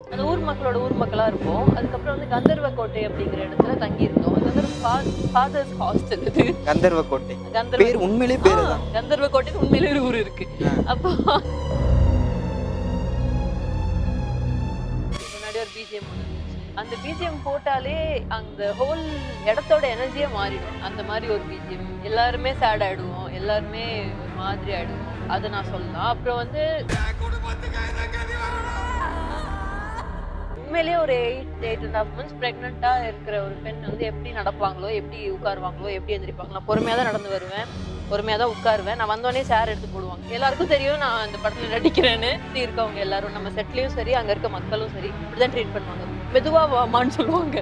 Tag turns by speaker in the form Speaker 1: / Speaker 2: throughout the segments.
Speaker 1: அந்த ஊர் மக்களோட ஊர் மக்களா இருப்போம். அதுக்கப்புறம் வந்து கந்தர்வ கோட்டை அப்படிங்கிற இடத்துல தங்கியிருந்தோம். அது வந்து ஒரு ஃபாதர்ஸ் ஹாஸ்டல் இது.
Speaker 2: கந்தர்வ கோட்டை.
Speaker 1: கந்தர்வ
Speaker 2: பேர் உண்மையிலேயே பேரு தான்.
Speaker 1: கந்தர்வ கோட்டைன்னு உண்மையிலே ஒரு ஊர் இருக்கு. அப்போ முன்னாடி ஒரு பிஜிஎம் ஒண்ணு இருந்துச்சு. அந்த பிஜிஎம் போட்டாலே அந்த ஹோல் இடத்தோட எனர்ஜியே மாறிடும். அந்த மாதிரி ஒரு பிஜிஎம். எல்லாருமே சேட் ஆயிடுவோம். எல்லாருமே ஒரு மாதிரி ஆயிடுவோம். அதை நான் சொல்லலாம். அப்புறம் வந்து உண்மையிலேயே ஒரு 8.5 months பிரெக்னெண்டா இருக்கிற ஒரு பெண் வந்து எப்படி நடப்பாங்களோ, எப்படி உட்காருவாங்களோ, எப்படி எந்திரிப்பாங்களோ. நான் பொறுமையா தான் நடந்து வருவேன், பொறுமையா தான் உட்காருவேன். நான் வந்தோடனே சேர் எடுத்து போடுவாங்க. எல்லாருக்கும் தெரியும் நான் இந்த படத்துல நடிக்கிறேன்னு. சுத்தி இருக்கவங்க எல்லாரும் நம்ம செட்லயும் சரி, அங்க இருக்க மக்களும் சரி, இப்படிதான் ட்ரீட் பண்ணுவாங்க. மெதுவா வாமான்னு சொல்லுவாங்க.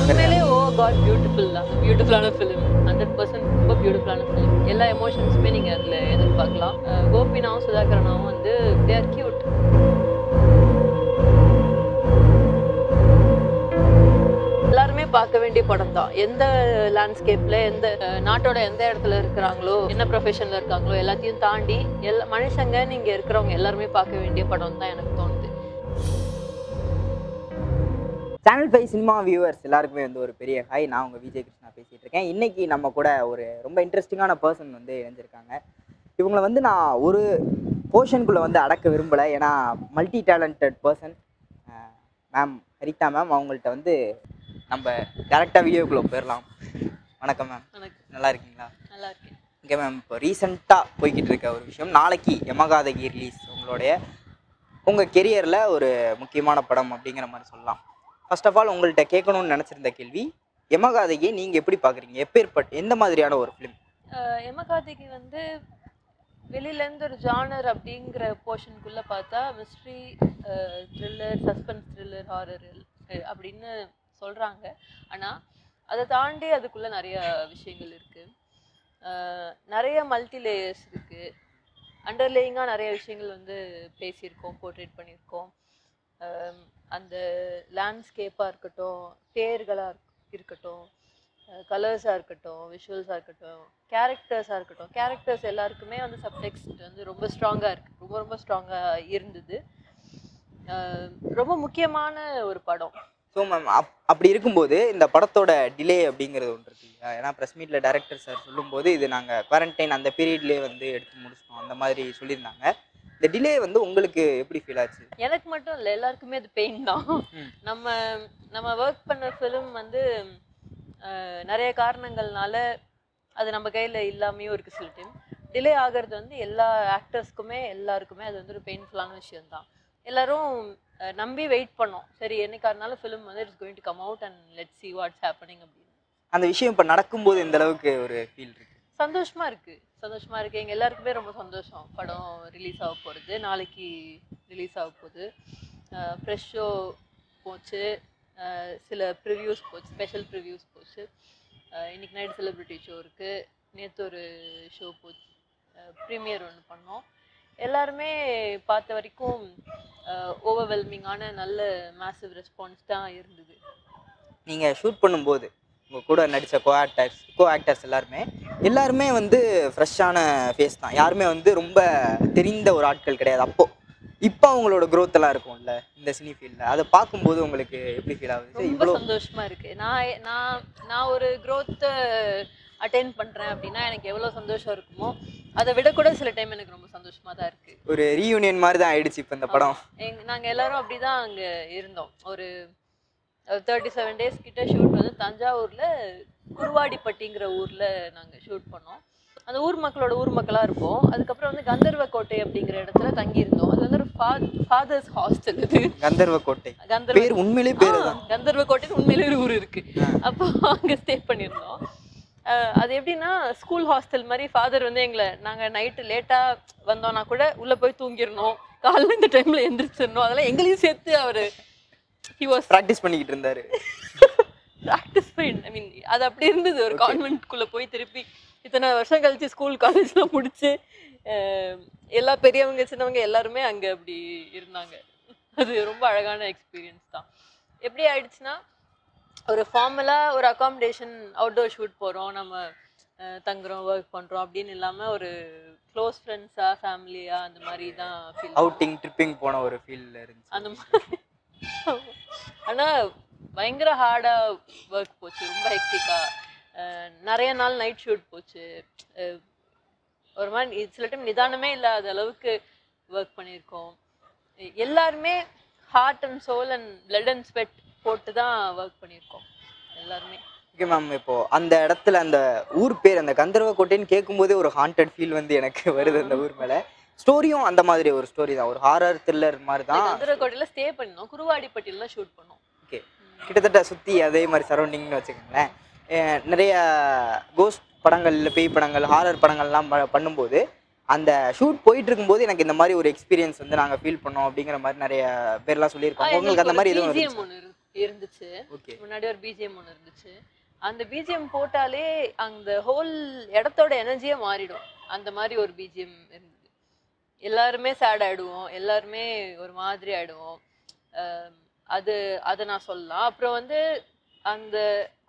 Speaker 1: உண்மையிலே ஓ காட் பியூட்டிஃபுல் தான். பியூட்டிஃபுல்லான ஃபிலிம். 100% ரொம்ப பியூட்டிஃபுல்லான ஃபிலிம். எல்லா எமோஷன்ஸுமே நீங்க அதுல எதிர்பார்க்கலாம். கோபினாவும் சுதாகரனாவும் வந்து தே ஆர் கியூட். எல்லாருமே பார்க்க வேண்டிய படம் தான். எந்த லேண்ட்ஸ்கேப்ல எந்த நாட்டோட எந்த இடத்துல இருக்கிறாங்களோ, என்ன ப்ரொஃபஷன்ல இருக்காங்களோ எல்லாத்தையும் தாண்டி மனுஷங்க நீங்க இருக்கிறவங்க எல்லாருமே பார்க்க வேண்டிய படம் தான் எனக்கு தோணுது.
Speaker 2: சேனல் 5 சினிமா வியூவர்ஸ் எல்லாருக்குமே வந்து ஒரு பெரிய ஹாய். நான் உங்கள் விஜய் கிருஷ்ணா பேசிகிட்டு இருக்கேன். இன்றைக்கி நம்ம கூட ஒரு ரொம்ப இன்ட்ரெஸ்டிங்கான பர்சன் வந்து இணைஞ்சிருக்காங்க. இவங்களை வந்து நான் ஒரு போர்ஷனுக்குள்ளே வந்து அடக்க விரும்பலை. ஏன்னா multi talented person ma'am Haritha ma'am. அவங்கள்ட்ட வந்து நம்ம டேரெக்டாக வீடியோக்குள்ளே போயிடலாம். வணக்கம் மேம். நல்லா இருக்கீங்களா?
Speaker 1: நல்லா இருக்கேன்.
Speaker 2: ஓகே மேம், இப்போ ரீசெண்டாக போய்கிட்டு இருக்க ஒரு விஷயம், நாளைக்கு யமகாதகி ரிலீஸ். உங்கள் கெரியரில் ஒரு முக்கியமான படம் அப்படிங்கிற மாதிரி சொல்லலாம். ஃபர்ஸ்ட் ஆஃப் ஆல் உங்கள்கிட்ட கேட்கணும்னு நினச்சிருந்த கேள்வி, யமகாதகியை நீங்கள் எப்படி பார்க்குறீங்க? எந்த மாதிரியான ஒரு ஃபிலிம்?
Speaker 1: யமகாதகி வந்து வெளியிலேருந்து ஒரு ஜானர் அப்படிங்கிற போர்ஷனுக்குள்ளே பார்த்தா mystery, thriller, suspense thriller, horror அப்படின்னு சொல்கிறாங்க. ஆனால் அதை தாண்டி அதுக்குள்ளே நிறைய விஷயங்கள் இருக்குது. நிறைய மல்டி லேயர்ஸ் இருக்குது. அண்டர்லேயிங்காக நிறைய விஷயங்கள் வந்து பேசியிருக்கோம், போர்ட்ரேட் பண்ணியிருக்கோம். அந்த லேண்ட்ஸ்கேப்பாக இருக்கட்டும், பேர்களாக இருக்கட்டும், கலர்ஸாக இருக்கட்டும், விஷுவல்ஸாக இருக்கட்டும், கேரக்டர்ஸாக இருக்கட்டும், கேரக்டர்ஸ் எல்லாருக்குமே வந்து சப்டெக்ஸ்ட் வந்து ரொம்ப ஸ்ட்ராங்காக இருக்குது. ரொம்ப ரொம்ப ஸ்ட்ராங்காக இருந்தது. ரொம்ப முக்கியமான ஒரு படம்.
Speaker 2: ஸோ மேம், அப்படி இருக்கும்போது இந்த படத்தோட டிலே அப்படிங்கிறது ஒன்று இருக்கு இல்லையா? ஏன்னா ப்ரெஸ் மீட்டில் டைரக்டர் சார் சொல்லும்போது இது நாங்கள் குவாரண்டைன் அந்த பீரியட்லேயே வந்து எடுத்து முடிச்சிட்டோம் அந்த மாதிரி சொல்லியிருந்தாங்க. இந்த டிலே வந்து உங்களுக்கு எப்படி ஃபீல் ஆச்சு?
Speaker 1: எனக்கு மட்டும் இல்லை, எல்லாருக்குமே அது பெயின் தான். நம்ம நம்ம ஒர்க் பண்ண ஃபிலிம் வந்து நிறைய காரணங்கள்னால அது நம்ம கையில் இல்லாமையும் இருக்குது. சில டைம் டிலே ஆகிறது வந்து எல்லா ஆக்டர்ஸ்க்குமே எல்லாருக்குமே அது வந்து ஒரு பெயின்ஃபுல்லான விஷயம்தான். எல்லாரும் நம்பி வெயிட் பண்ணோம். சரி, என்னைக்கா இருந்தாலும் ஃபிலிம் வந்து it's going to come out and let's see what's happening அப்படின்னு.
Speaker 2: அந்த விஷயம் இப்போ நடக்கும்போது எந்த அளவுக்கு ஒரு ஃபீல் இருக்கு?
Speaker 1: சந்தோஷமா இருக்கு, சந்தோஷமா இருக்கு. எங்க எல்லாருக்குமே ரொம்ப சந்தோஷம். படம் ரிலீஸ் ஆக போகிறது, நாளைக்கு ரிலீஸ் ஆக போகுது. ஃப்ரெஷ் ஷோ போச்சு, சில ப்ரிவ்யூஸ் போச்சு, ஸ்பெஷல் ப்ரிவ்யூஸ் போச்சு. இன்னைக்கு நைட் செலிப்ரிட்டி ஷோ இருக்குது. நேற்று ஒரு ஷோ போச்சு, ப்ரீமியர் ஒன்று பண்ணோம். எல்லாருமே பார்த்த வரைக்கும் ஓவர்வெல்மிங்கான நல்ல மேசிவ் ரெஸ்பான்ஸ் தான் இருந்தது.
Speaker 2: நீங்கள் ஷூட் பண்ணும்போது உங்கள் கூட நடித்த கோ ஆக்டர்ஸ் எல்லாருமே வந்து ஃப்ரெஷ்ஷான ஃபேஸ் தான். யாருமே வந்து ரொம்ப தெரிந்த ஒரு ஆட்கள் கிடையாது. இப்போ அவங்களோட க்ரோத் எல்லாம் இருக்கும்ல இந்த சினி ஃபீல்டில், அதை பார்க்கும்போது உங்களுக்கு எப்படி ஃபீல் ஆகுது?
Speaker 1: ரொம்ப சந்தோஷமா இருக்கு. நான் ஒரு க்ரோத்தை அட்டெண்ட் பண்ணுறேன் அப்படின்னா எனக்கு எவ்வளோ சந்தோஷம் இருக்குமோ அதை விட கூட சில டைம் எனக்கு ரொம்ப சந்தோஷமா தான் இருக்கு.
Speaker 2: ஒரு ரீயூனியன் மாதிரி தான் ஆயிடுச்சு இப்போ இந்த படம்.
Speaker 1: நாங்கள் எல்லாரும் அப்படிதான் அங்கே இருந்தோம். ஒரு 37 days கிட்ட ஷூட் வந்து தஞ்சாவூரில் குருவாடிப்பட்டிங்கிற ஊரில் நாங்கள் ஷூட் பண்ணோம். அந்த ஊர் மக்களோட ஊர் மக்களாக இருப்போம். அதுக்கப்புறம் வந்து கந்தர்வ கோட்டை அப்படிங்கிற இடத்துல தங்கியிருந்தோம். அது வந்து ஒரு ஃபாதர்ஸ் ஹாஸ்டல் இது.
Speaker 2: கந்தர்வ கோட்டை. பேர் உண்மையிலேயே பேரு தான்.
Speaker 1: கந்தர்வ கோட்டைன்னு உண்மையிலே ஒரு ஊர் இருக்கு. அப்போ அங்கே ஸ்டே பண்ணியிருந்தோம். அது எப்படின்னா ஸ்கூல் ஹாஸ்டல் மாதிரி. ஃபாதர் வந்து நாங்கள் நைட்டு லேட்டாக வந்தோம்னா கூட உள்ளே போய் தூங்கிடணும், காலையில் இந்த டைமில் எந்திரிச்சிடணும். அதெல்லாம் எங்களையும் சேர்த்து அவர்
Speaker 2: ப்ராக்டிஸ் பண்ணிக்கிட்டு இருந்தாரு.
Speaker 1: ப்ராக்டிஸ் ஐ மீன் அது அப்படி இருந்தது. ஒரு கான்வென்ட்குள்ளே போய் திருப்பி இத்தனை வருஷம் கழிச்சு ஸ்கூல் காலேஜ்லாம் முடிச்சு எல்லா பெரியவங்க சின்னவங்க எல்லாருமே அங்கே அப்படி இருந்தாங்க. அது ரொம்ப அழகான எக்ஸ்பீரியன்ஸ் தான். எப்படி ஆயிடுச்சுன்னா, ஒரு ஃபார்மலாக ஒரு அகாமடேஷன் அவுட்டோர் ஷூட் போகிறோம், நம்ம தங்குறோம் ஒர்க் பண்றோம் அப்படின்னு இல்லாம ஒரு க்ளோஸ் ஃப்ரெண்ட்ஸா ஃபேமிலியா அந்த மாதிரி தான் ஃபீல்
Speaker 2: அவுட்டிங் ட்ரிப்பிங் போன ஒரு ஃபீல்ல இருந்துச்சு.
Speaker 1: அந்த மாதிரி. ஆனா பயங்கர ஹார்டா ஒர்க் போச்சு, ரொம்ப ஹெக்டிக்கா. நிறைய நாள் நைட் ஷூட் போச்சு. ஒரு மாதிரி சில டைம் நிதானமே இல்லாத அளவுக்கு ஒர்க் பண்ணியிருக்கோம். எல்லாருமே heart and soul and blood and sweat போட்டு தான் ஒர்க் பண்ணியிருக்கோம் எல்லாருமே.
Speaker 2: ஓகே மேம், இப்போ அந்த இடத்துல அந்த ஊர் பேர் அந்த கந்தர்வக்கோட்டைன்னு கேட்கும்போதே ஒரு ஹாண்டட் ஃபீல் வந்து எனக்கு வருது அந்த ஊர் மேலே. ஸ்டோரியும் அந்த மாதிரி ஒரு ஸ்டோரி தான், ஒரு ஹாரர் த்ரில்லர் மாதிரி தான்.
Speaker 1: கந்தர்வக்கோட்டையில் ஸ்டே பண்ணோம், குருவாடிப்பட்டியில் ஷூட் பண்ணோம்.
Speaker 2: ஓகே, கிட்டத்தட்ட சுற்றி அதே மாதிரி சரௌண்டிங்னு வச்சுக்கோங்களேன். நிறைய கோஸ்ட் படங்கள், பேய் படங்கள், ஹாரர் படங்கள்லாம் பண்ணும்போது அந்த ஷூட் போயிட்டு இருக்கும்போது எனக்கு இந்த மாதிரி ஒரு எக்ஸ்பீரியன்ஸ் வந்து நாங்கள் ஃபீல் பண்ணோம் அப்படிங்கிற மாதிரி நிறைய பேர்லாம் சொல்லியிருக்காங்க. உங்களுக்கு அந்த மாதிரி எதுவும்
Speaker 1: இருந்துச்சு? முன்னாடி ஒரு பிஜிஎம் ஒன்று இருந்துச்சு. அந்த பிஜிஎம் போட்டாலே அந்த ஹோல் இடத்தோட எனர்ஜியே மாறிடும். அந்த மாதிரி ஒரு பிஜிஎம் இருந்தது. எல்லாருமே சேட் ஆயிடுவோம், எல்லாருமே ஒரு மாதிரி ஆயிடுவோம். அதை நான் சொல்லலாம். அப்புறம் வந்து அந்த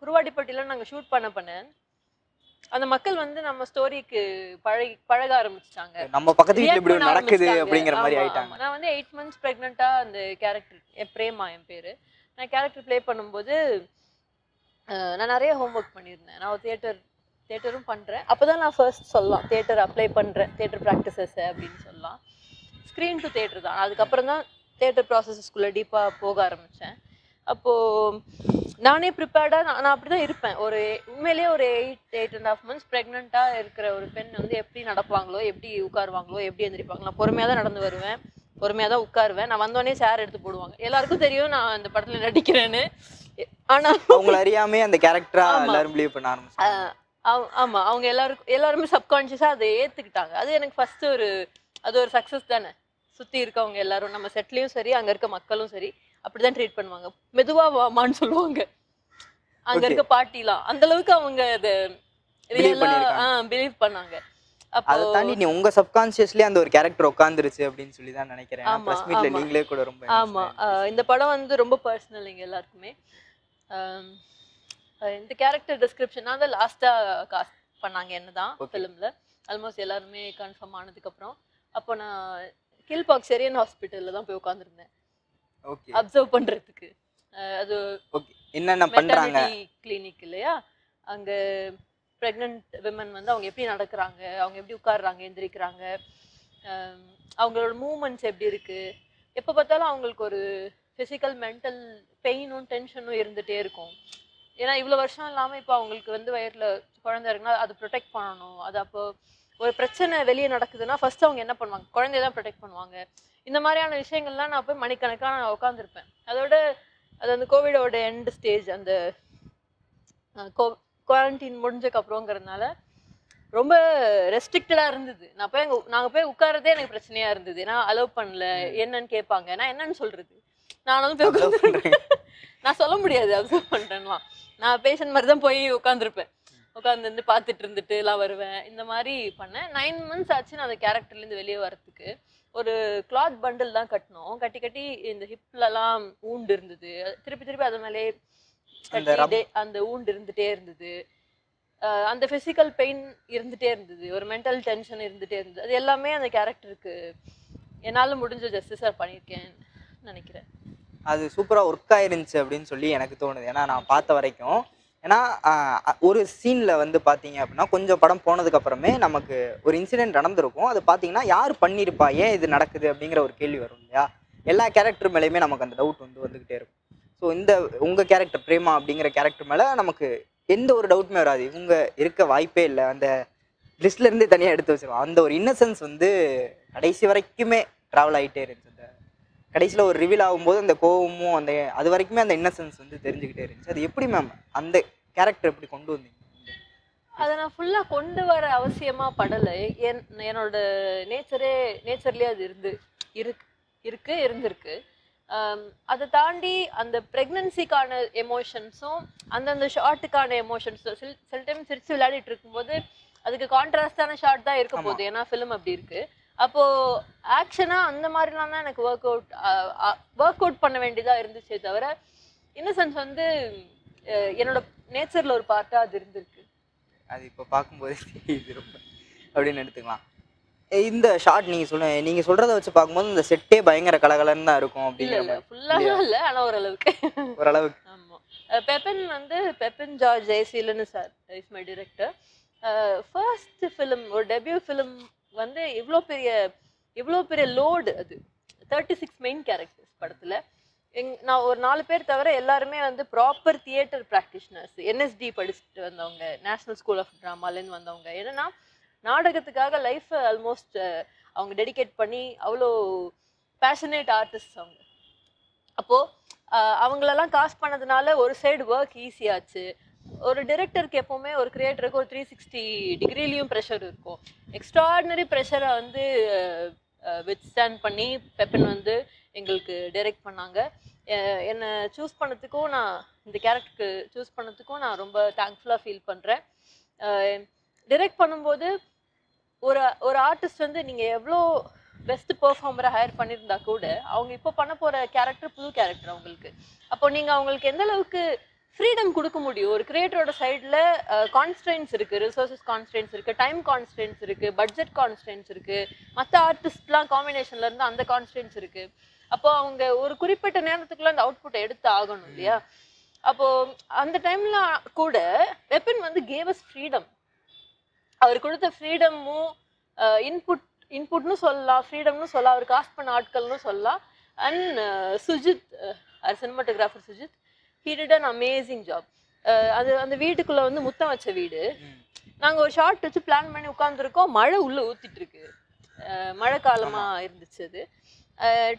Speaker 1: குருவாடிப்பட்டியில் நாங்கள் ஷூட் பண்ண அந்த மக்கள் வந்து நம்ம ஸ்டோரிக்கு பழக ஆரம்பிச்சிட்டாங்க.
Speaker 2: நம்ம பக்கத்து வீட்ல இப்படி நடக்குது அப்படிங்கிற மாதிரி ஆயிட்டாங்க.
Speaker 1: நான் வந்து 8 months பிரெக்னெண்டா அந்த கேரக்டர் பிரேமா என் பேரு, நான் கேரக்டர் ப்ளே பண்ணும்போது நான் நிறைய ஹோம்ஒர்க் பண்ணியிருந்தேன். நான் ஒரு தியேட்டரும் பண்ணுறேன். அப்போ தான் நான் ஃபர்ஸ்ட் சொல்லலாம் தியேட்டர் அப்ளை பண்ணுறேன், தியேட்டர் ப்ராக்டிசஸ் அப்படின்னு சொல்லலாம். ஸ்க்ரீன் டு தியேட்டர் தான். அதுக்கப்புறம் தான் தியேட்டர் ப்ராசஸஸ்குள்ளே டீப்பாக போக ஆரம்பித்தேன். அப்போது நானே ப்ரிப்பேர்டாக நான் அப்படி தான் இருப்பேன். உண்மையிலேயே ஒரு 8.5 months ப்ரெக்னெண்ட்டாக இருக்கிற ஒரு பெண் வந்து எப்படி நடப்பாங்களோ, எப்படி உட்காருவாங்களோ, எப்படி எந்திரிப்பாங்களோ, நான் பொறுமையாக தான் நடந்து வருவேன், பொறுமையாக தான் உட்காருவேன். நான் வந்தோடனே சேர் எடுத்து போடுவாங்க. எல்லாருக்கும் தெரியும் நான் அந்த படத்தில் நடிக்கிறேன்னு. ஆனால்
Speaker 2: அவங்களை அறியாமே அந்த கேரக்டரா எல்லாரும் பிலீவ் பண்ண ஆரம்பிச்சாங்க.
Speaker 1: ஆமாம், அவங்க எல்லாருமே சப்கான்ஷியஸாக அதை ஏற்றுக்கிட்டாங்க. அது எனக்கு ஃபஸ்ட்டு அது ஒரு சக்ஸஸ் தானே. சுற்றி இருக்கவங்க எல்லாரும், நம்ம செட்லேயும் சரி, அங்கே இருக்க மக்களும் சரி, அப்படிதான் ட்ரீட் பண்ணுவாங்க. மெதுவா வாமான்னு சொல்லுவாங்க அங்க இருக்க பாட்டிலாம். அந்த அளவுக்கு அவங்க அதை பிலீவ் பண்ணாங்க.
Speaker 2: அதை தாண்டி நீ உங்க சப்கான்ஷியஸ்லயே அந்த ஒரு கேரக்டர் உட்கார்ந்துருச்சு அப்படின்னு சொல்லி தான் நினைக்கிறேன். பிரஸ் மீட்ல நீங்களே கூட ரொம்ப
Speaker 1: ஆமா, இந்த படம் வந்து ரொம்ப பர்சனல் எங்க எல்லாருக்குமே. இந்த கேரக்டர் டிஸ்கிரிப்ஷன் தான் லாஸ்டா காஸ்ட் பண்ணாங்க என்னதான் ஃபிலிம்ல. ஆல்மோஸ்ட் எல்லாருமே கன்ஃபார்ம் ஆனதுக்கு அப்புறம் அப்போ நான் கில்பாக் செரியன் ஹாஸ்பிட்டல்ல தான் போய் உட்கார்ந்துருந்தேன் அப்சர்வ் பண்றதுக்கு. அது
Speaker 2: என்னென்ன பண்றாங்க
Speaker 1: கிளினிக் இல்லையா, அங்க பிரெக்னன்ட் விமன் வந்து அவங்க எப்படி நடக்கிறாங்க, அவங்க எப்படி உட்கார்றாங்க, எந்திரிக்கிறாங்க, அவங்களோட மூவ்மெண்ட்ஸ் எப்படி இருக்கு, எப்போ பார்த்தாலும் அவங்களுக்கு ஒரு ஃபிசிக்கல் மென்டல் பெயினும் டென்ஷனும் இருந்துகிட்டே இருக்கும். ஏன்னா இவ்வளோ வருஷம் இல்லாமல் இப்போ அவங்களுக்கு வந்து வயிறில் குழந்தை இருக்குன்னா அது ப்ரொடெக்ட் பண்ணணும். அது அப்போ ஒரு பிரச்சனை வெளியே நடக்குதுன்னா ஃபர்ஸ்ட் அவங்க என்ன பண்ணுவாங்க, குழந்தைய தான் ப்ரொடெக்ட் பண்ணுவாங்க. இந்த மாதிரியான விஷயங்கள்லாம் நான் போய் மணிக்கணக்காக நான் உட்காந்துருப்பேன். அது அந்த கோவிடோட எண்ட் ஸ்டேஜ், அந்த குவாரண்டைன் முடிஞ்சக்கப்புறங்கிறதுனால ரொம்ப ரெஸ்ட்ரிக்டடாக இருந்தது. நாங்கள் போய் உட்காரதே எனக்கு பிரச்சனையாக இருந்தது. ஏன்னா அலோவ் பண்ணல, என்னன்னு கேட்பாங்க, நான் என்னன்னு சொல்கிறது, நானும் போய் உட்காந்துருப்பேன். நான் சொல்ல முடியாது அப்சர்வ் பண்ணுறேன்லாம். நான் பேஷண்ட் மாதிரி தான் போய் உட்காந்துருப்பேன். உட்காந்து பார்த்துட்டு இருந்துட்டு எல்லாம் வருவேன். இந்த மாதிரி பண்ணேன். 9 months ஆச்சு நான் அந்த கேரக்டர்லேருந்து வெளியே வரத்துக்கு. ஒரு கிளாத் பண்டில் தான் கட்டணும். கட்டி இந்த ஹிப்லலாம் ஊண்டு இருந்தது. திருப்பி அது மேலே அந்த ஊண்டு இருந்துகிட்டே இருந்தது. அந்த ஃபிசிக்கல் பெயின் இருந்துகிட்டே இருந்தது. ஒரு மென்டல் டென்ஷன் இருந்துகிட்டே இருந்தது. அது எல்லாமே அந்த கேரக்டருக்கு என்னால் முடிஞ்ச ஜஸ்டிஸாக பண்ணியிருக்கேன் நினைக்கிறேன்.
Speaker 2: அது சூப்பராக ஒர்க் ஆயிருந்துச்சு அப்படின்னு சொல்லி எனக்கு தோணுது. ஏன்னா நான் பார்த்த வரைக்கும், ஏன்னா ஒரு சீனில் வந்து பார்த்தீங்க அப்படின்னா கொஞ்சம் படம் போனதுக்கு அப்புறமே நமக்கு ஒரு இன்சிடென்ட் நடந்திருக்கும். அது பார்த்தீங்கன்னா யார் பண்ணியிருப்பா, ஏன் இது நடக்குது அப்படிங்கிற ஒரு கேள்வி வரும் இல்லையா. எல்லா கேரக்டர் மேலேயுமே நமக்கு அந்த டவுட் வந்துக்கிட்டே இருக்கும். ஸோ இந்த உங்கள் கேரக்டர் பிரேமா அப்படிங்கிற கேரக்டர் மேலே நமக்கு எந்த ஒரு டவுட்டுமே வராது. இவங்க இருக்க வாய்ப்பே இல்லை, அந்த லிஸ்ட்லேருந்தே தனியாக எடுத்து வச்சிருவோம். அந்த ஒரு இன்னசென்ஸ் வந்து கடைசி வரைக்குமே ட்ராவல் ஆகிட்டே இருந்துச்சு. அந்த கடைசியில் ஒரு ரிவீல் ஆகும்போது அந்த கோவமும் அது வரைக்குமே அந்த இன்னசென்ஸ் வந்து தெரிஞ்சுக்கிட்டே இருந்துச்சு. அது எப்படி மேம் அந்த கேரக்டர் எப்படி கொண்டு வந்தீங்க?
Speaker 1: அதை நான் ஃபுல்லாக கொண்டு வர அவசியமாக படலை. என்னோட நேச்சர்லேயே அது இருந்திருக்கு. அதை தாண்டி அந்த ப்ரெக்னன்சிக்கான எமோஷன்ஸும் அந்தந்த ஷார்ட்டுக்கான எமோஷன்ஸும் சில டைம் சிரிச்சு விளையாடிட்டு இருக்கும்போது அதுக்கு கான்ட்ராஸ்டான ஷார்ட் தான் இருக்க போகுது. ஏன்னா ஃபிலிம் அப்படி இருக்கு. அப்போது ஆக்ஷனாக அந்த மாதிரிலாம் தான் எனக்கு ஒர்க் அவுட் பண்ண வேண்டியதாக இருந்துச்சே தவிர இன்னசென்ஸ் வந்து என்னோட நேச்சரில் ஒரு பார்ட்டாக அது இருந்திருக்கு.
Speaker 2: அது இப்போ பார்க்கும்போது தெரியுது ரொம்ப அப்படின்னு எடுத்துக்கலாம். இந்த ஷார்ட் நீங்கள் சொல்கிறத வச்சு பார்க்கும்போது இந்த செட்டே பயங்கர கலகலன்னு தான் இருக்கும்
Speaker 1: இல்ல
Speaker 2: அப்படிங்கிற
Speaker 1: இல்ல
Speaker 2: மாதிரி.
Speaker 1: ஃபுல்லாலாம் இல்ல, ஆனா ஓரளவுக்கு.
Speaker 2: ஓரளவுக்கு.
Speaker 1: ஆமா. Peppin George Jayaseelan sir is my director. First film, ஒரு டெபியூ ஃபிலிம் வந்து இவ்ளோ பெரிய லோடு அது. 36 மெயின் கேரக்டர்ஸ் படத்துல. நான் ஒரு 4 பேர் தவிர எல்லாருமே வந்து ப்ராப்பர் தியேட்டர் ப்ராக்டிஷனர்ஸ், என்எஸ்டி படிச்சுட்டு வந்தவங்க, நேஷனல் ஸ்கூல் ஆஃப் ட்ராமாலேருந்து வந்தவங்க. என்னன்னா நாடகத்துக்காக லைஃப் ஆல்மோஸ்ட் அவங்க டெடிகேட் பண்ணி அவ்வளோ பேஷனேட் ஆர்டிஸ்ட் அவங்க. அப்போ அவங்களெல்லாம் காஸ்ட் பண்ணதுனால ஒரு சைடு ஒர்க் ஈஸியாச்சு. ஒரு டிரெக்டருக்கு எப்பவுமே ஒரு கிரியேட்டருக்கு ஒரு 360 டிகிரிலையும் ப்ரெஷர் இருக்கும். எக்ஸ்ட்ராடினரி ப்ரெஷரை வந்து வித்ஸ்டாண்ட் பண்ணி பெப்பன் வந்து எங்களுக்கு டைரக்ட் பண்ணாங்க. என்னை சூஸ் பண்ணதுக்கும், நான் இந்த கேரக்டருக்கு சூஸ் பண்ணதுக்கும் நான் ரொம்ப தேங்க்ஃபுல்லாக ஃபீல் பண்ணுறேன். டைரக்ட் பண்ணும்போது ஒரு ஆர்டிஸ்ட் வந்து நீங்கள் எவ்வளோ பெஸ்ட் பெர்ஃபார்மரை ஹையர் பண்ணியிருந்தா கூட அவங்க இப்போ பண்ண போகிற கேரக்டர் புது கேரக்டர் அவங்களுக்கு. அப்போ நீங்கள் அவங்களுக்கு எந்த அளவுக்கு ஃப்ரீடம் கொடுக்க முடியும்? ஒரு கிரியேட்டரோட சைடில் கான்ஸ்டன்ஸ் இருக்குது, ரிசோர்ஸஸ் கான்ஸ்டன்ஸ் இருக்குது, டைம் கான்ஸ்டன்ஸ் இருக்குது, பட்ஜெட் கான்ஸ்டன்ஸ் இருக்குது, மற்ற ஆர்டிஸ்ட்லாம் காம்பினேஷன்ல இருந்து அந்த கான்ஸ்டன்ஸ் இருக்குது. அப்போ அவங்க ஒரு குறிப்பிட்ட நேரத்துக்குள்ள அந்த அவுட்புட்டை எடுத்து ஆகணும் இல்லையா? அப்போ அந்த டைம்ல கூட வெப்பன் வந்து கேவ் அஸ் ஃப்ரீடம். அவர் கொடுத்த ஃப்ரீடமும் இன்புட்னு சொல்லலாம், ஃப்ரீடம்னு சொல்லலாம், அவர் காஸ்ட் பண்ண ஆட்கள்னு சொல்லலாம். And Sujith, cinematographer Sujith, he did an amazing job. அது அந்த வீட்டுக்குள்ள வந்து முத்தம் வச்ச வீடு. நாங்கள் ஒரு ஷார்ட் வச்சு பிளான் பண்ணி உட்காந்துருக்கோம், மழை உள்ள ஊத்திட்டு இருக்கு. மழை காலமா இருந்துச்சு அது.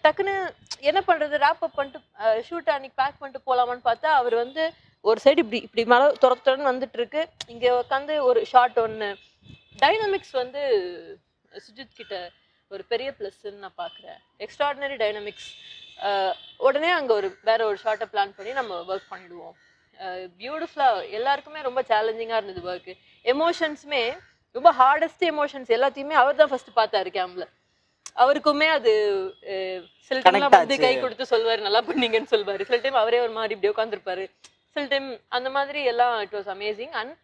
Speaker 1: டக்குன்னு என்ன பண்றது, ரேப் அப் பண்ணிட்டு ஷூட் அன்னைக்கு பேக் பண்ணிட்டு போலாமான்னு பார்த்தா அவர் வந்து ஒரு சைடு இப்படி மழை துரத்துறன்னு வந்துட்டு இருக்கு. இங்கே உட்காந்து ஒரு ஷார்ட் ஒன்று. டைனமிக்ஸ் வந்து சுஜித் கிட்ட ஒரு பெரிய ப்ளஸ்ன்னு நான் பார்க்குறேன். Extraordinary dynamics. உடனே அங்கே வேற ஒரு ஷார்ட்டை பிளான் பண்ணி நம்ம ஒர்க் பண்ணிடுவோம். பியூட்டிஃபுல்லாக எல்லாருக்குமே ரொம்ப சேலஞ்சிங்காக இருந்தது ஒர்க்கு. எமோஷன்ஸுமே ரொம்ப ஹார்டஸ்ட் எமோஷன்ஸ் எல்லாத்தையுமே அவர் தான் ஃபர்ஸ்ட் பார்த்தாரு கேம்ல. அவருக்குமே அது சில டைம்லாம் வந்து கை கொடுத்து சொல்வார், நல்லா பண்ணீங்கன்னு சொல்வார். சில டைம் அவரே ஒரு மாதிரி இப்படி உட்காந்துருப்பாரு. சில டைம் அந்த மாதிரி எல்லாம் it was amazing. And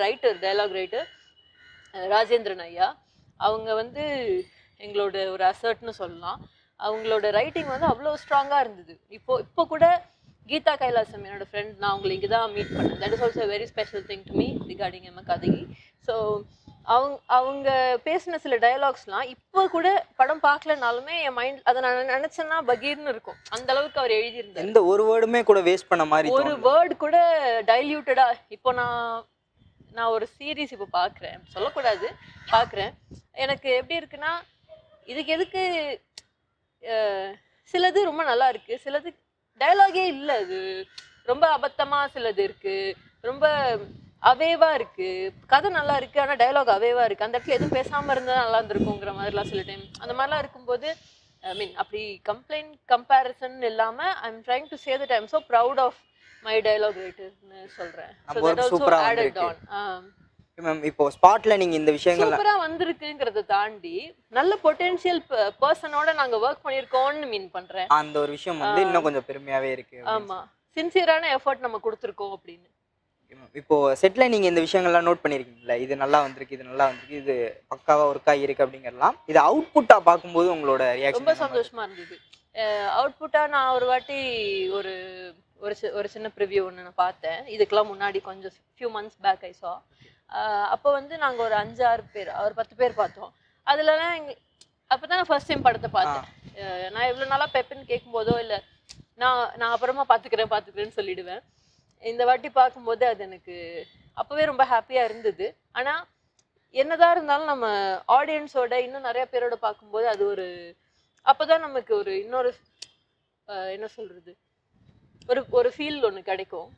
Speaker 1: writer, dialogue writer Rajendran ஐயா, அவங்க வந்து எங்களோட ஒரு அசர்ட்னு சொல்லலாம். அவங்களோட ரைட்டிங் வந்து அவ்வளோ ஸ்ட்ராங்காக இருந்தது. இப்போ கூட கீதா கைலாசம் என்னோட ஃப்ரெண்ட், நான் அவங்களை இங்கே தான் மீட் பண்ணேன். That is also very special thing to me regarding எம் கதகி. ஸோ அவங்க பேசின சில டயலாக்ஸ்லாம் இப்போ கூட படம் பார்க்கலனாலுமே என் மைண்ட் அதை நான் நினச்சேன்னா பகீர்னு இருக்கும். அந்த அளவுக்கு அவர் எழுதியிருந்தார்.
Speaker 2: எந்த ஒரு வேர்டுமே கூட வேஸ்ட் பண்ண மாதிரி,
Speaker 1: ஒரு வேர்டு கூட டைல்யூட்டடா. இப்போ நான் ஒரு சீரீஸ் இப்போ பார்க்குறேன், சொல்லக்கூடாது, பார்க்குறேன். எனக்கு எப்படி இருக்குன்னா, இதுக்கு எதுக்கு சிலது ரொம்ப நல்லா இருக்கு, சிலது டயலாகே இல்லை, அது ரொம்ப அபத்தமா சிலது இருக்கு, ரொம்ப அவேவா இருக்கு. கதை நல்லா இருக்கு, ஆனால் டயலாக் அவேவா இருக்கு. அந்த இடத்துல எதுவும் பேசாமல் இருந்தால் நல்லா இருந்திருக்குங்கிற மாதிரிலாம் சில டைம் அந்த மாதிரிலாம் இருக்கும்போது, ஐ மீன் அப்படி கம்பேரிசன் இல்லாமல் I am trying to say that I am so proud of my dialogue ரைட்டர்னு சொல்றேன். So that also added on.
Speaker 2: Ma'am இப்போ ஸ்பாட்ல நீங்க இந்த விஷயங்கள்
Speaker 1: சூப்பரா வந்திருக்குங்கிறத தாண்டி நல்ல பொட்டன்ஷியல் பர்சனோட நாங்க வர்க் பண்ணிருக்கோம்னு மீன் பண்றேன்.
Speaker 2: அந்த ஒரு விஷயம் வந்து இன்னும் கொஞ்சம் பெருமையாவே இருக்கு.
Speaker 1: ஆமா, சின்சியரான எஃபர்ட் நம்ம கொடுத்துருக்கோம் அப்படின்னு.
Speaker 2: இப்போ செட்ல நீங்க இந்த விஷயங்கள்லாம் நோட் பண்ணிருக்கீங்களா? இது நல்லா வந்திருக்கு, இது நல்லா வந்திருக்கு, இது பக்காவா ஒர்க் ஆகிருக்கு அப்படிங்கறலாம். இது அவுட்புட்டா பார்க்கும்போது உங்களோட ரியாக்ஷன்
Speaker 1: ரொம்ப சந்தோஷமா இருந்தது. அவுட்புட்டா நான் ஒரு வாட்டி ஒரு சின்ன ப்ரிவியூ ஒன்று நான் பார்த்தேன். இதுக்கெல்லாம் முன்னாடி கொஞ்சம் ஃபியூ மந்த்ஸ் பேக் ஐ சா. அப்போ வந்து நாங்கள் ஒரு 5-6 பேர், ஒரு 10 பேர் பார்த்தோம். அதுலலாம் அப்போ தான் நான் ஃபர்ஸ்ட் டைம் படத்தை பார்த்தேன். நான் இவ்வளோ நாளாக பெப்பன்னு கேட்கும்போதோ இல்லை நான் அப்புறமா பார்த்துக்கிறேன்னு சொல்லிடுவேன். இந்த வாட்டி பார்க்கும்போது அது எனக்கு அப்போவே ரொம்ப ஹாப்பியாக இருந்தது. ஆனால் என்னதான் இருந்தாலும் நம்ம ஆடியன்ஸோட இன்னும் நிறைய பேரோட பார்க்கும்போது அது அப்போ தான் நமக்கு இன்னொரு என்ன சொல்கிறது, ஒரு ஃபீல் ஒன்று கிடைக்கும்.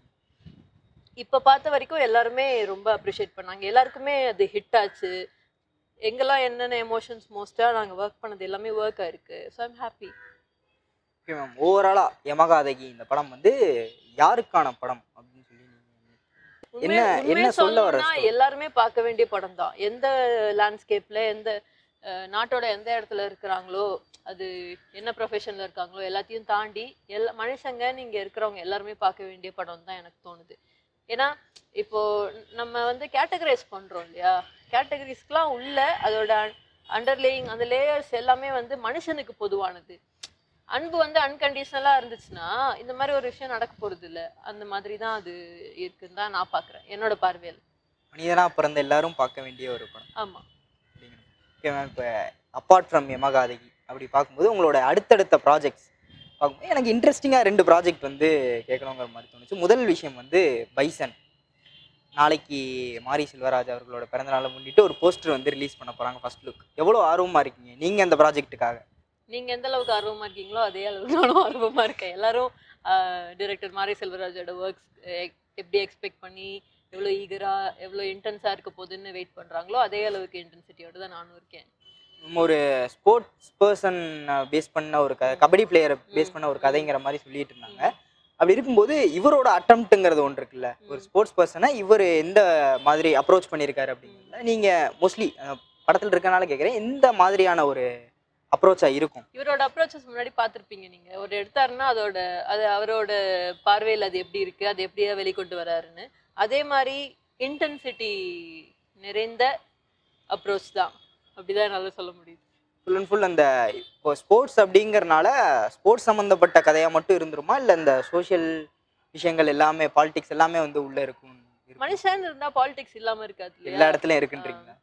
Speaker 1: இப்போ பார்த்த வரைக்கும் எல்லாருமே ரொம்ப அப்ரிஷியேட் பண்ணாங்க. எல்லாருக்குமே அது ஹிட் ஆச்சு. எங்கெல்லாம் என்னென்ன எமோஷன்ஸ் மோஸ்ட்டாக நாங்கள் ஒர்க் பண்ணது எல்லாமே ஒர்க் ஆயிருக்கு. So I'm happy.
Speaker 2: Okay ma'am, ஓவராலாக யமகாதகி இந்த படம் வந்து யாருக்கான படம் அப்படின்னு சொல்லி என்ன சொல்ல வர?
Speaker 1: எல்லாருமே பார்க்க வேண்டிய படம் தான். எந்த லேண்ட்ஸ்கேப்பில் எந்த நாட்டோட எந்த இடத்துல இருக்கிறாங்களோ, அது என்ன ப்ரொஃபஷனில் இருக்காங்களோ எல்லாத்தையும் தாண்டி மனுஷங்க நீங்கள் இருக்கிறவங்க எல்லாருமே பார்க்க வேண்டிய படம் தான் எனக்கு தோணுது. ஏன்னா இப்போ நம்ம வந்து கேட்டகரைஸ் பண்றோம் இல்லையா, கேட்டகரிஸ்க்குலாம் உள்ள அதோட அண்டர்லேயிங் அந்த லேயர்ஸ் எல்லாமே வந்து மனுஷனுக்கு பொதுவானது. அன்பு வந்து அன்கண்டிஷனலா இருந்துச்சுன்னா இந்த மாதிரி ஒரு விஷயம் நடக்க போறது இல்ல. அந்த மாதிரி தான் அது இருக்குன்னு தான் நான் பார்க்குறேன் என்னோட பார்வையில்.
Speaker 2: மனிதனா பிறந்த எல்லாரும் பார்க்க வேண்டிய ஒரு படம்
Speaker 1: ஆமா.
Speaker 2: அப்படிங்கிற ஓகே மேம். இப்போ அப்பார்ட் ஃப்ரம் யமகாதகி அப்படி பார்க்கும்போது உங்களோட அடுத்தடுத்த ப்ராஜெக்ட்ஸ் பார்க்கும்போது எனக்கு இன்ட்ரெஸ்டிங்காக 2 ப்ராஜெக்ட் வந்து கேட்கணுங்கிற மாதிரி தோணுச்சு. முதல் விஷயம் வந்து பைசன். நாளைக்கு மாரி செல்வராஜ் அவர்களோட பிறந்தநாளை முன்னிட்டு ஒரு போஸ்டர் வந்து ரிலீஸ் பண்ண போகிறாங்க, ஃபர்ஸ்ட் லுக். எவ்வளோ ஆர்வமாக இருக்கீங்க நீங்கள் அந்த ப்ராஜெக்ட்டுக்காக?
Speaker 1: நீங்க எந்த அளவுக்கு ஆர்வமா இருக்கீங்களோ அதே அளவுக்கு நானும் ஆர்வமா இருக்கேன். எல்லாரும் டைரக்டர் மாரி செல்வராஜோட ஒர்க்ஸ் எப்படி எக்ஸ்பெக்ட் பண்ணி எவ்வளோ ஈகரா எவ்வளோ இன்டென்ஸாக இருக்க போகுதுன்னு வெயிட் பண்ணுறாங்களோ அதே அளவுக்கு இன்டென்சிட்டியோட தான் நானும் இருக்கேன்.
Speaker 2: ஒரு ஸ்போர்ட்ஸ் பர்சன் பேஸ் பண்ண ஒரு கபடி பிளேயரை பேஸ் பண்ண ஒரு கதைங்கிற மாதிரி சொல்லிட்டு இருந்தாங்க. அப்படி இருக்கும்போது இவரோட அட்டம்ப்ட்டுங்கிறது ஒன்று இருக்குல்ல, ஒரு ஸ்போர்ட்ஸ் பர்சனை இவர் எந்த மாதிரி அப்ரோச் பண்ணியிருக்காரு அப்படிங்கிறத நீங்கள் மோஸ்ட்லி படத்தில் இருக்கனால கேட்குறேன், எந்த மாதிரியான ஒரு அப்ரோச்சாக இருக்கும்?
Speaker 1: இவரோட அப்ரோச்சஸ் முன்னாடி பார்த்துருப்பீங்க நீங்க. ஒரு எடுத்தாருன்னா அது அவரோட பார்வையில் அது எப்படி இருக்கு, அது எப்படியா வெளிக்கொண்டு வராருன்னு. அதே மாதிரி இன்டென்சிட்டி நிறைந்த அப்ரோச் தான். அப்படிதான் என்னால் சொல்ல முடியுது.
Speaker 2: ஃபுல் அண்ட் ஃபுல் அந்த இப்போ ஸ்போர்ட்ஸ் அப்படிங்கிறனால ஸ்போர்ட்ஸ் சம்மந்தப்பட்ட கதையாக மட்டும் இருந்துருமா, இல்லை இந்த சோஷியல் விஷயங்கள் எல்லாமே பாலிடிக்ஸ் எல்லாமே வந்து உள்ளே இருக்கும்?
Speaker 1: மனுஷன் இருந்தால் பாலிடிக்ஸ் இல்லாமல் இருக்காது இல்லையா?
Speaker 2: எல்லா இடத்துலையும் இருக்குன்றீங்களா?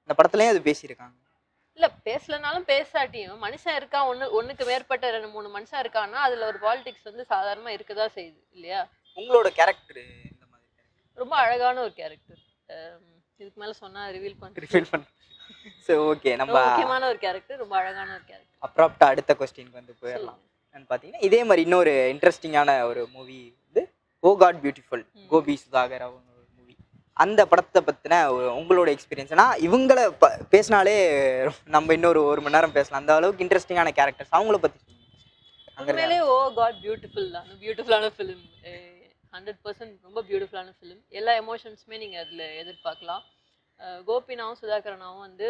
Speaker 2: இந்த படத்துலையும் அது பேசியிருக்காங்க.
Speaker 1: இல்லை பேசலனாலும் பேசாட்டியும் மனுஷன் இருக்கா, ஒன்றுக்கு மேற்பட்ட 2-3 மனுஷன் இருக்கான்னா அதில் ஒரு பாலிடிக்ஸ் வந்து சாதாரணமாக இருக்க தான் செய்யுது இல்லையா?
Speaker 2: உங்களோட கேரக்டர் இந்த மாதிரி
Speaker 1: ரொம்ப அழகான ஒரு கேரக்டர். இதுக்கு மேலே சொன்னால் ரிவீல்
Speaker 2: பண்ணுறேன். சரி ஓகே, நம்ம
Speaker 1: முக்கியமான ஒரு கேரக்டர், ரொம்ப அழகான ஒரு கேரக்டர்.
Speaker 2: அப்ராப்டா அடுத்த கொஸ்டினுக்கு வந்து போயிடலாம். பார்த்தீங்கன்னா இதே மாதிரி இன்னொரு இன்ட்ரெஸ்டிங்கான ஒரு மூவி வந்து ஓ காட் பியூட்டிஃபுல், கோபி சுதாகர் அவங்க ஒரு மூவி. அந்த படத்தை பற்றின உங்களோட எக்ஸ்பீரியன்ஸ்னா இவங்கள பேசினாலே நம்ம இன்னொரு 1 மணி நேரம் பேசலாம், அந்த அளவுக்கு இன்ட்ரெஸ்டிங்கான கேரக்டர்ஸ் அவங்கள பற்றி
Speaker 1: உண்மையிலே ஓ காட் பியூட்டிஃபுல் தான். பியூட்டிஃபுல்லான ஃபிலிம், 100% ரொம்ப பியூட்டிஃபுல்லான ஃபிலிம். எல்லா எமோஷன்ஸுமே நீங்கள் அதில் எதிர்பார்க்கலாம். கோபினாவும் சுதாகரனாவும் வந்து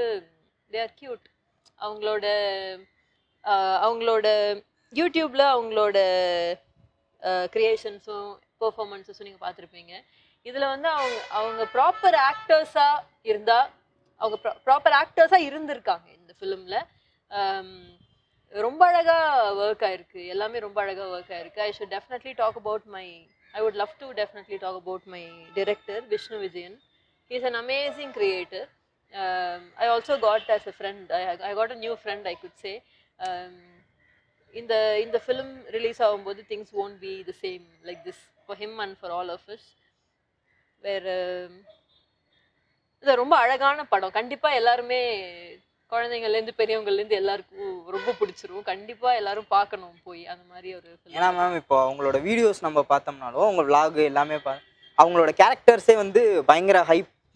Speaker 1: தே ஆர் கியூட். அவங்களோட யூடியூப்பில் அவங்களோட க்ரியேஷன்ஸும் பெர்ஃபார்மன்ஸஸும் நீங்கள் பார்த்துருப்பீங்க. இதில் வந்து அவங்க ப்ராப்பர் ஆக்டர்ஸாக இருந்தால், அவங்க ப்ராப்பர் ஆக்டர்ஸாக இருந்திருக்காங்க இந்த ஃபிலிமில். ரொம்ப அழகாக ஒர்க் ஆயிருக்கு, எல்லாமே ரொம்ப அழகாக ஒர்க் ஆயிருக்கு. I would love to definitely talk about my director, Vishnu Vijayan. He's an amazing creator. I also got as a friend, I got a new friend, I could say. In the film release ஆகும்போது things won't be the same like this for him and for all of us. இது ரொம்ப அழகான படம். கண்டிப்பாக எல்லாருமே குழந்தைங்கள்லேருந்து பெரியவங்கள்லேருந்து எல்லாருக்கும் ரொம்ப பிடிச்சிரும். கண்டிப்பாக எல்லாரும் பார்க்கணும் போய் அந்த மாதிரி ஒரு film.
Speaker 2: ஏன்னா மேம் இப்போ அவங்களோட வீடியோஸ் நம்ம பார்த்தோம்னாலும் அவங்க விளாக் எல்லாமே அவங்களோட கேரக்டர்ஸே வந்து பயங்கர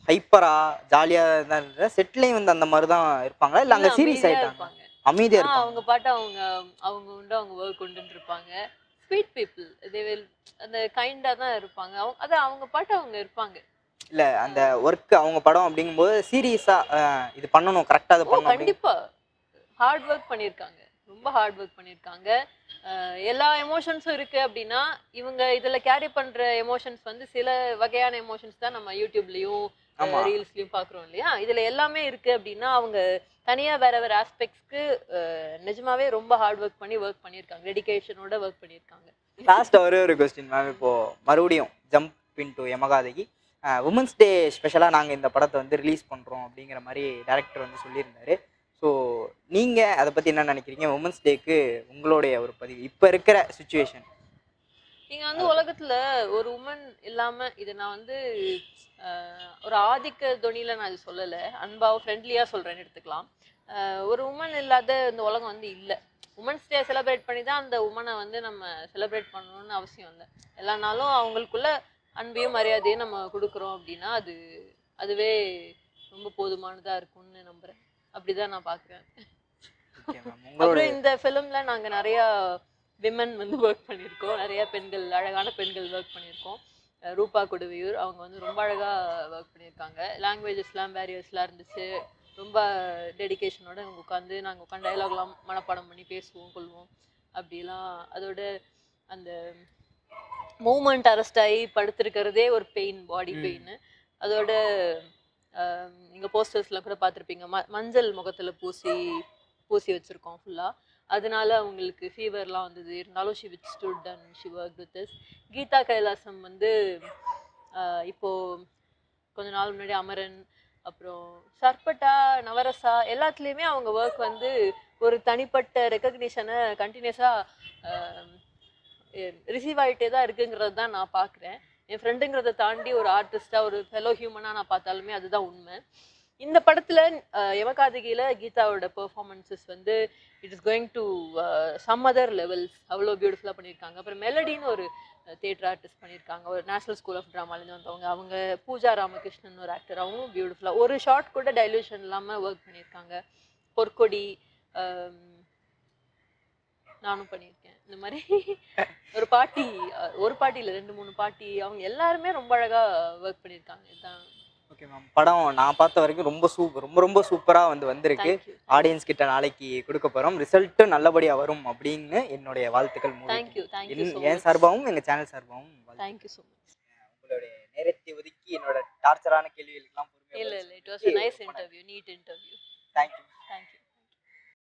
Speaker 2: ஹைப்பரா ஜாலியாக தான் இருந்த செட்லேயும் வந்து அந்த மாதிரி தான் இருப்பாங்களா, இல்லை அங்கே சீரியஸ் ஆகிட்டாங்க? அமைதியாக இருப்பாங்க.
Speaker 1: அவங்க பாட்டு அவங்க உண்டு, அவங்க ஒர்க் உண்டுன்னு இருப்பாங்க. ஸ்வீட் பீப்புள், அந்த கைண்டாக தான் இருப்பாங்க. அவங்க பாட்டு அவங்க இருப்பாங்க.
Speaker 2: இல்லை அந்த ஒர்க் அவங்க படம் அப்படிங்கும்போது சீரியஸாக இது பண்ணணும், கரெக்டாக அது பண்ணணும்.
Speaker 1: கண்டிப்பாக ஹார்ட் ஒர்க் பண்ணியிருக்காங்க, ரொம்ப ஹார்ட் ஒர்க் பண்ணியிருக்காங்க. எல்லா எமோஷன்ஸும் இருக்குது அப்படின்னா இவங்க இதில் கேரி பண்ணுற எமோஷன்ஸ் வந்து சில வகையான எமோஷன்ஸ் தான் நம்ம யூடியூப்லேயும் ரீல்ஸ்லையும் பார்க்குறோம் இல்லையா? இதில் எல்லாமே இருக்குது அப்படின்னா அவங்க தனியாக வேறு ஆஸ்பெக்ட்ஸ்க்கு நிஜமாவே ரொம்ப ஹார்ட் ஒர்க் பண்ணியிருக்காங்க, டெடிகேஷனோட ஒர்க் பண்ணியிருக்காங்க.
Speaker 2: லாஸ்ட்டாக ஒரு கொஸ்டின் மேம், இப்போது மறுபடியும் ஜம்ப் இன்டு யமகாதகி உமன்ஸ் டே ஸ்பெஷலாக நாங்கள் இந்த படத்தை வந்து ரிலீஸ் பண்ணுறோம் அப்படிங்கிற மாதிரி டைரக்டர் வந்து சொல்லியிருந்தாரு. ஸோ நீங்கள் அதை பற்றி என்ன நினைக்கிறீங்க? உமன்ஸ் டேக்கு உங்களுடைய ஒரு பதிவு இப்போ இருக்கிற சுச்சுவேஷன்.
Speaker 1: நீங்கள் வந்து உலகத்தில் ஒரு உமன் இல்லாமல், இதை நான் வந்து ஒரு ஆதிக்க தொனியில் நான் இது சொல்லலை, அன்பாக ஃப்ரெண்ட்லியாக சொல்கிறேன்னு எடுத்துக்கலாம். ஒரு உமன் இல்லாத இந்த உலகம் வந்து இல்லை. உமன்ஸ் டே செலிப்ரேட் பண்ணி தான் அந்த உமனை வந்து நம்ம செலிப்ரேட் பண்ணணும்னு அவசியம் இல்லை. எல்லா நாளும் அவங்களுக்குள்ள அன்பையும் மரியாதையும் நம்ம கொடுக்குறோம் அப்படின்னா அதுவே ரொம்ப போதுமானதாக இருக்கும்னு நம்புகிறேன். அப்படிதான் நான் பார்க்குறேன். அப்புறம் இந்த ஃபிலிமில் நாங்கள் நிறையா விமன் வந்து ஒர்க் பண்ணியிருக்கோம், நிறையா பெண்கள், அழகான பெண்கள் ஒர்க் பண்ணியிருக்கோம். ரூபா கொடுவையூர் அவங்க வந்து ரொம்ப அழகாக ஒர்க் பண்ணியிருக்காங்க. லாங்குவேஜஸ்லாம் பேரியர்ஸ்லாம் இருந்துச்சு, ரொம்ப டெடிகேஷனோட நாங்கள் உட்காந்து டயலாக்லாம் மனப்பாடம் பண்ணி பேசுவோம் கொள்வோம் அப்படிலாம். அதோட அந்த மூமெண்ட் அரெஸ்ட் ஆகி படுத்திருக்கிறதே ஒரு பெயின், பாடி பெயின். அதோட நீங்க போஸ்டர்ஸ்லாம் கூட பார்த்துருப்பீங்க, மஞ்சள் முகத்துல பூசி பூசி வச்சிருக்கோம் ஃபுல்லா. அதனால அவங்களுக்கு ஃபீவர்லாம் வந்தது. இருந்தாலும் she withstood and she worked with this. Geetha Kailasam வந்து இப்போ கொஞ்ச நாள் முன்னாடி அமரன், அப்புறம் சர்பட்டா, நவரசா எல்லாத்துலேயுமே அவங்க ஒர்க் வந்து ஒரு தனிப்பட்ட ரெக்கக்னிஷனை கண்டினியூஸாக ரிசீவ் ஆகிட்டே தான் இருக்குங்கிறது தான் நான் பார்க்குறேன். என் ஃப்ரெண்டுங்கிறத தாண்டி ஒரு ஆர்டிஸ்டாக, ஒரு ஃபெலோ ஹியூமனாக நான் பார்த்தாலுமே அதுதான் உண்மை. இந்த படத்தில் யமகாதகியில் கீதாவோட பெர்ஃபார்மன்ஸஸ் வந்து it is going to some other levels. அவ்வளோ பியூட்டிஃபுல்லாக பண்ணியிருக்காங்க. அப்புறம் மெலடின்னு ஒரு தியேட்டர் ஆர்டிஸ்ட் பண்ணியிருக்காங்க, ஒரு நேஷனல் ஸ்கூல் ஆஃப் ட்ராமாலேருந்து வந்தவங்க. அவங்க பூஜா ராமகிருஷ்ணன் ஒரு ஆக்டர், அவங்களும் பியூட்டிஃபுல்லாக ஒரு ஷார்ட் கூட டைல்யூஷன் இல்லாமல் ஒர்க் பண்ணியிருக்காங்க. பொற்கொடி நானும் பண்ணியிருக்கேன். இந்த மாதிரி ஒரு பாட்டி இல்லை 2-3 பாட்டி, அவங்க எல்லாருமே ரொம்ப அழகாக ஒர்க் பண்ணியிருக்காங்க. இதுதான்.
Speaker 2: ஓகே மேம், படம் நான் பார்த்த வரைக்கும் ரொம்ப ரொம்ப சூப்பராக வந்திருக்கு. ஆடியன்ஸ் கிட்ட நாளைக்கு கொடுக்க போகிறோம். ரிசல்ட்டும் நல்லபடியாக வரும் அப்படின்னு என்னுடைய வாழ்த்துக்கள். என் சார்பாகவும் எங்கள் சேனல் சார்பாகவும்
Speaker 1: தேங்க்யூ ஸோ மச்.
Speaker 2: உங்களுடைய நேரத்தை ஒதுக்கி என்னோட டார்ச்சரான கேள்விகளுக்கெல்லாம்
Speaker 1: இல்லை, it was a nice interview, neat interview.
Speaker 2: Thank you.